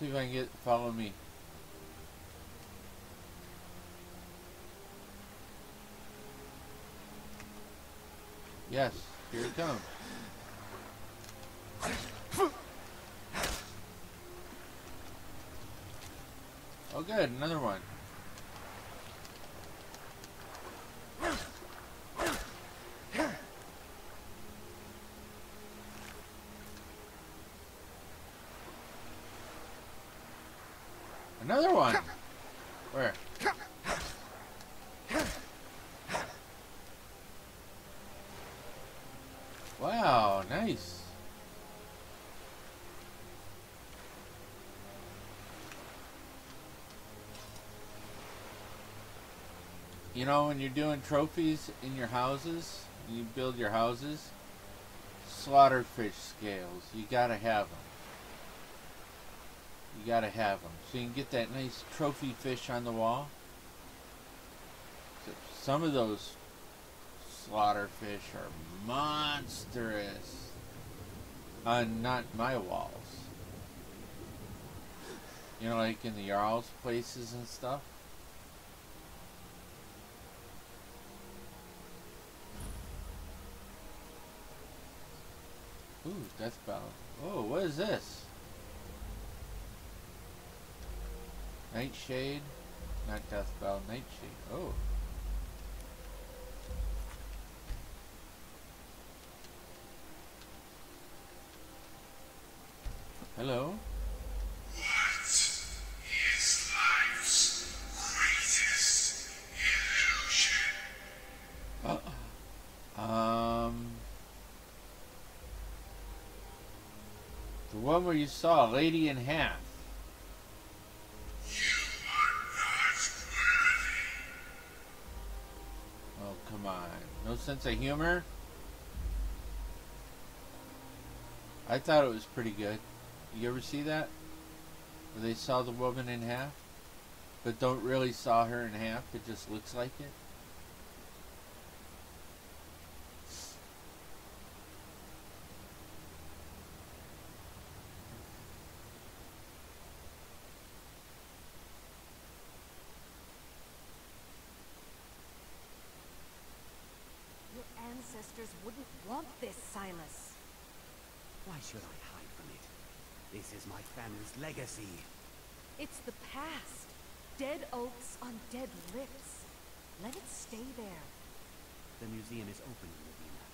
See if I can follow me. Yes, here it comes. Oh good, another one. Another one. Where? Wow, nice. You know, when you're doing trophies in your houses, you build your houses, slaughter fish scales, you gotta have them. You gotta have them. So you can get that nice trophy fish on the wall. So some of those slaughter fish are monstrous. On not my walls. You know, like in the Jarl's places and stuff. Ooh, death battle. Oh, what is this? Nightshade. Not death battle, nightshade. Oh. Hello. What is life's greatest illusion? The one where you saw a lady in half. You are not worthy. Oh, come on. No sense of humor? I thought it was pretty good. You ever see that? Where they saw the woman in half, but don't really saw her in half, it just looks like it? Your ancestors wouldn't want this, Silas. Why should I hide from it? This is my family's legacy. It's the past. Dead oaks on dead lips. Let it stay there. The museum is open, Ravina.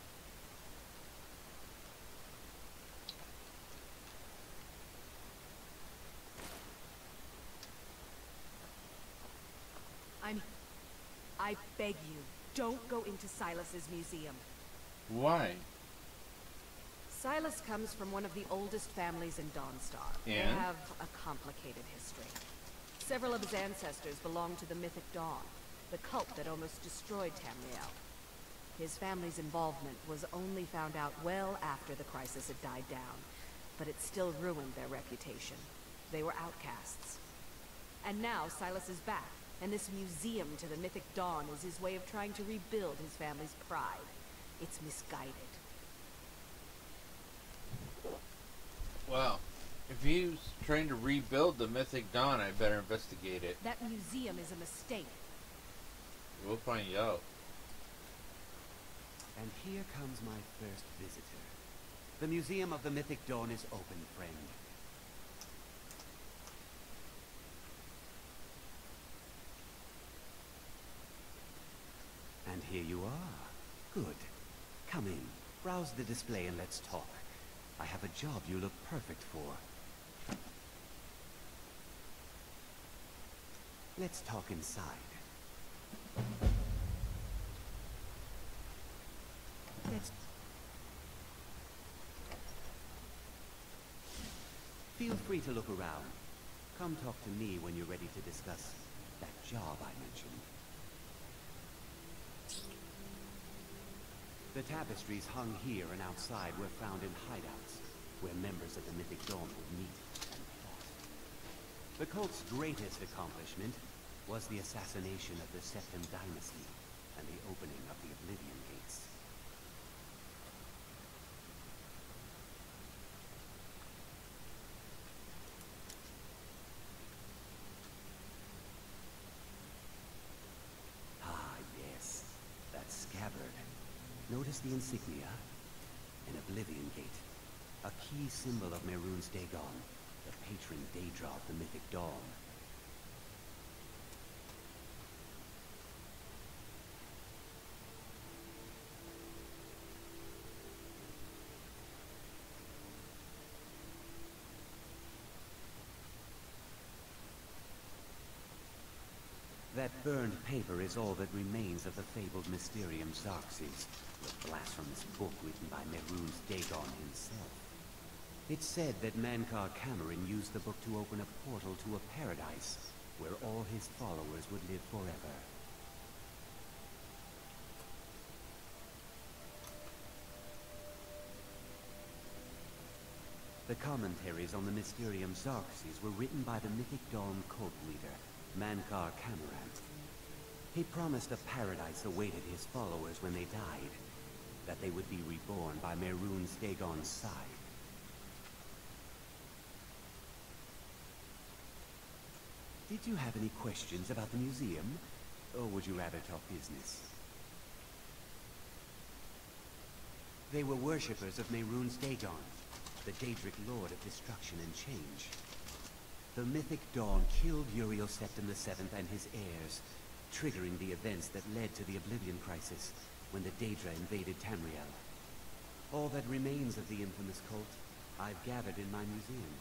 I beg you, don't go into Silas's museum. Why? Silas comes from one of the oldest families in Dawnstar. They And? have a complicated history. Several of his ancestors belonged to the Mythic Dawn, the cult that almost destroyed Tamriel. His family's involvement was only found out well after the crisis had died down, but it still ruined their reputation. They were outcasts. And now Silas is back, and this museum to the Mythic Dawn is his way of trying to rebuild his family's pride. It's misguided. Well, if he's trying to rebuild the Mythic Dawn, I better investigate it. That museum is a mistake. We'll find out. And here comes my first visitor. The Museum of the Mythic Dawn is open, friend. And here you are. Good. Come in, browse the display and let's talk. I have a job you look perfect for. Let's talk inside. Feel free to look around. Come talk to me when you're ready to discuss that job I mentioned. The tapestries hung here and outside were found in hideouts, where members of the Mythic Dawn would meet and plot. The cult's greatest accomplishment was the assassination of the Septim Dynasty and the opening of the Oblivion Gates. Notice the insignia? An Oblivion Gate. A key symbol of Mehrunes Dagon, the patron Daedra of the Mythic Dawn. That burned paper is all that remains of the fabled Mysterium Xarxes, the blasphemous book written by Mehrunes Dagon himself. It's said that Mankar Cameron used the book to open a portal to a paradise where all his followers would live forever. The commentaries on the Mysterium Xarxes were written by the Mythic Dawn cult leader, Mankar Cameron. He promised a paradise awaited his followers when they died, that they would be reborn by Mehrunes Dagon's side. Did you have any questions about the museum, or would you rather talk business? They were worshippers of Mehrunes Dagon, the Daedric Lord of Destruction and Change. The Mythic Dawn killed Uriel Septim VII and his heirs, triggering the events that led to the Oblivion Crisis when the Daedra invaded Tamriel. All that remains of the infamous cult I've gathered in my museum.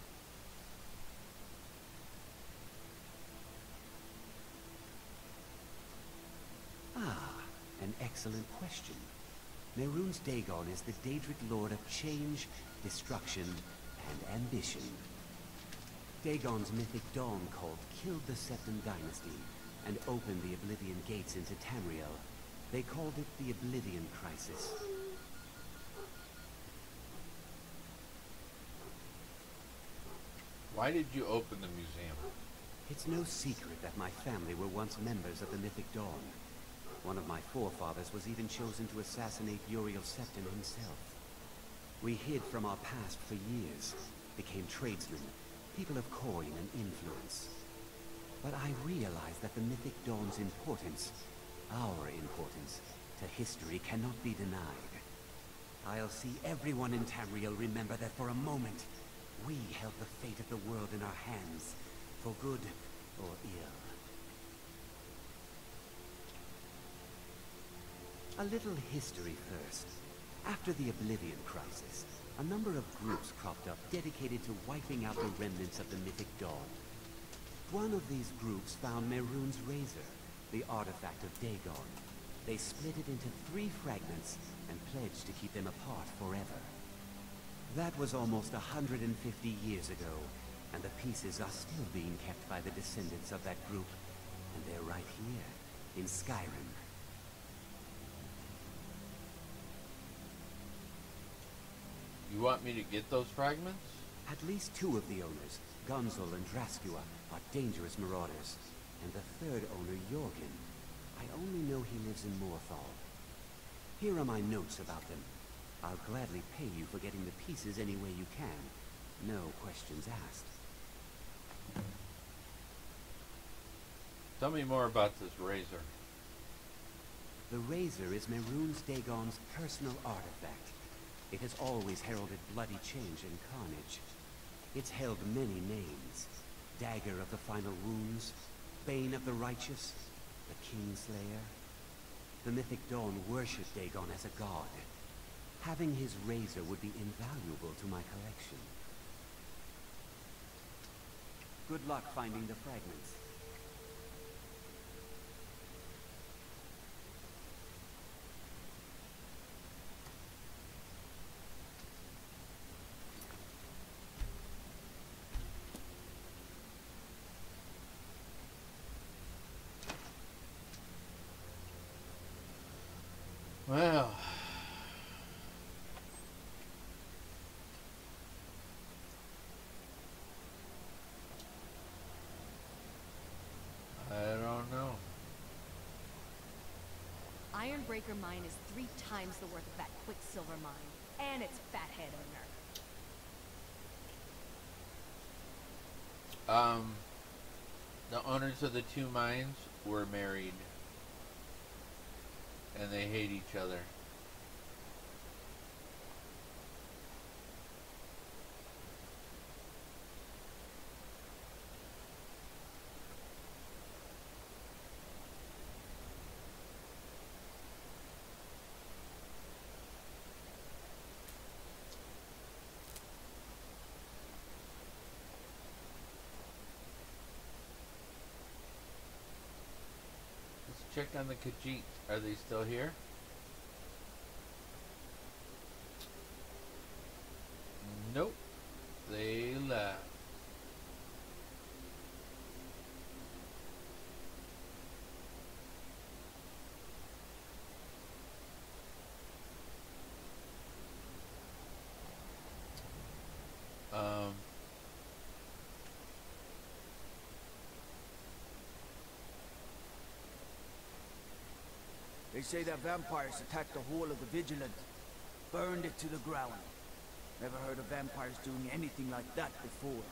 Ah, an excellent question. Mehrunes Dagon is the Daedric Lord of Change, Destruction, and Ambition. Dagon's Mythic Dawn cult killed the Septim Dynasty and opened the Oblivion Gates into Tamriel. They called it the Oblivion Crisis. Why did you open the museum? It's no secret that my family were once members of the Mythic Dawn. One of my forefathers was even chosen to assassinate Uriel Septim himself. We hid from our past for years, became tradesmen, people of coin and influence. But I realized that the Mythic Dawn's importance, our importance, to history cannot be denied. I'll see everyone in Tamriel remember that for a moment, we held the fate of the world in our hands, for good or ill. A little history first. After the Oblivion Crisis, a number of groups cropped up dedicated to wiping out the remnants of the Mythic Dawn. One of these groups found Mehrunes' razor, the artifact of Dagon. They split it into 3 fragments and pledged to keep them apart forever. That was almost 150 years ago, and the pieces are still being kept by the descendants of that group. And they're right here, in Skyrim. You want me to get those fragments? At least 2 of the owners, Gunzel and Draskua, are dangerous marauders. And the 3rd owner, Jorgen, I only know he lives in Morthal. Here are my notes about them. I'll gladly pay you for getting the pieces any way you can. No questions asked. Tell me more about this razor. The razor is Mehrunes Dagon's personal artifact. It has always heralded bloody change and carnage. It's held many names. Dagger of the Final Wounds, Bane of the Righteous, the Kingslayer. The Mythic Dawn worshipped Dagon as a god. Having his razor would be invaluable to my collection. Good luck finding the fragments. Well, I don't know. Ironbreaker Mine is 3 times the worth of that Quicksilver Mine, and its fathead owner. The owners of the 2 mines were married, and they hate each other. check on the Khajiit. Are they still here? Nope. They left. They say that vampires attacked the whole of the Vigilant, burned it to the ground. Never heard of vampires doing anything like that before.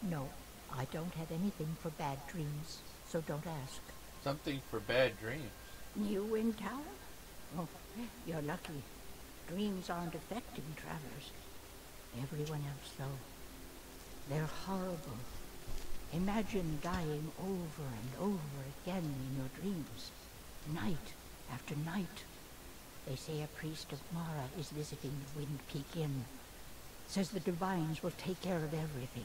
No, I don't have anything for bad dreams, so don't ask. Something for bad dreams. New in town? Oh, you're lucky. Dreams aren't affecting travelers. Everyone else, though. They're horrible. Imagine dying over and over again in your dreams, night after night. They say a priest of Mara is visiting the Wind Peak Inn. Says the divines will take care of everything.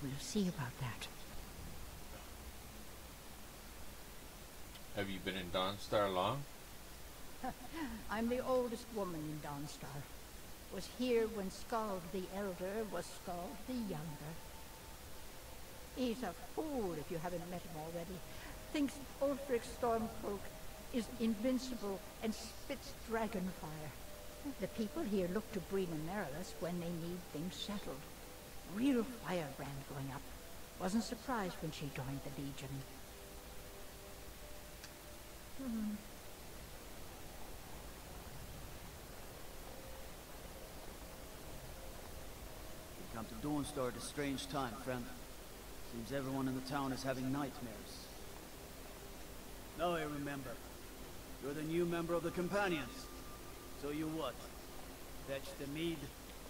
We'll see about that. Have you been in Dawnstar long? I'm the oldest woman in Dawnstar. Was here when Skald the Elder was Skald the Younger. He's a fool if you haven't met him already. Thinks Ulfric Stormcloak is invincible and spits dragon fire. The people here look to Breen and Marilys when they need things settled. Real firebrand going up. Wasn't surprised when she joined the Legion. You come to Dawnstar at a strange time, friend. Seems everyone in the town is having nightmares. Now I remember. You're the new member of the Companions. So you what? Fetch the mead?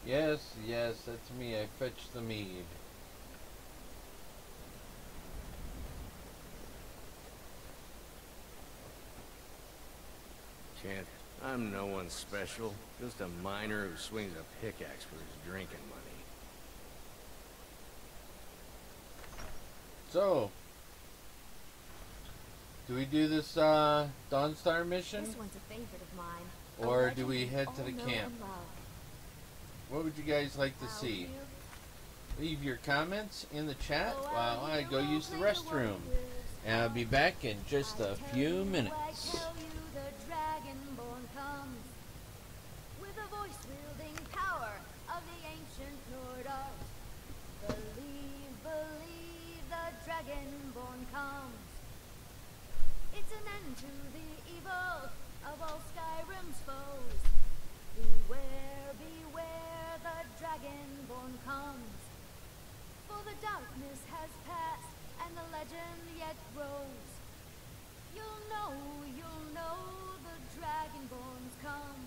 Yes, that's me. I fetched the mead. Chant, I'm no one special. Just a miner who swings a pickaxe for his drinking money. So, do we do this Dawnstar mission? This one's a favorite of mine. Or do we head to the camp? And love. What would you guys like to see? Leave your comments in the chat while I go use the restroom. And I'll be back in just a few minutes. With a voice wielding power of the ancient Nord art. Believe, the Dragonborn comes. It's an end to the evil of all Skyrim's foes. Beware, the Dragonborn comes. For the darkness has passed and the legend yet grows. You'll know the Dragonborns come.